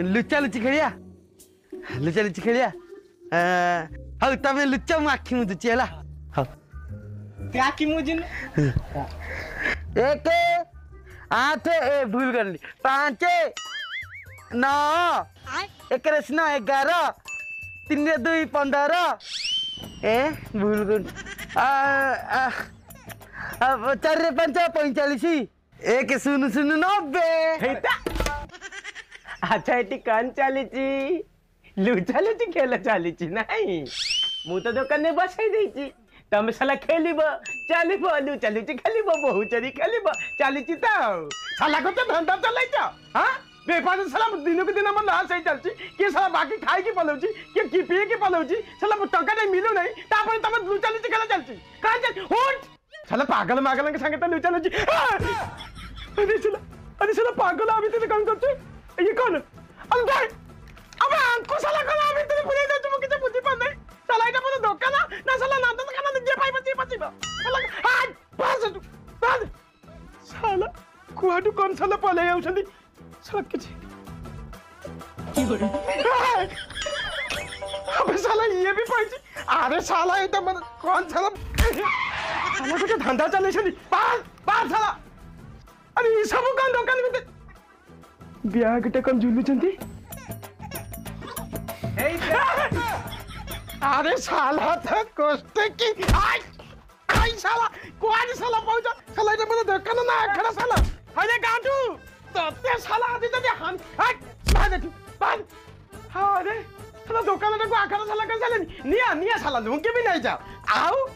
लुचा Luche खेलिया लुचा Luche खेलिया हाँ तमें लुचा मु आखि मुदुची है हाँ आखि मुजिन 1 8 ए भूल कर 5 9 1 9 11 3 2 15 ए भूल कर 4 5 45 1 0 0 90 अच्छा ये कौन चली लुचा लुची खेल चली नहीं मु तो दुकान में बसई देची तमे साला खेलिब चलिब लुचा लुची खेलिब बहु चरी खेलिब चली तो साला को तो धंधा चलैछ हां बेपार साला दिन को दिन मन लॉस है चलची के साला बाकी खाई के पलौची के पिए के पलौची साला टका नहीं मिलू नहीं तापर तमे लुचा लुची खेल चलची का चल उठ साला पागल मागल के संगे तो लुचा लुची अरे साला पागल अभी तो कौन करछ ये कौन अरे अब आंको साला कला अभी तेरे पुरे दे तुम किसे बुद्धि पर नहीं साला इटा मत धोखा ना साला ना तो खाना जे पाई बची साला आज पास तू बाद साला कुआडू कौन साला पले आउछंदी साला किछि की बड़ी अबे साला ये भी पाइछि अरे साला इटा मत कौन साला साला को धंधा चले छंदी पास साला अरे ये सब कौन दुकान में बिया गटे कौन झुलु छंदी अरे साला तो कष्ट की आई साला कोई साला पहुंचा साला ये मतलब दुकान ना खड़ा साला अरे गांडू तते साला आदि तते हम बाद अरे साला दुकान को आखरा साला कर साला निया साला लूं के भी नहीं जा आओ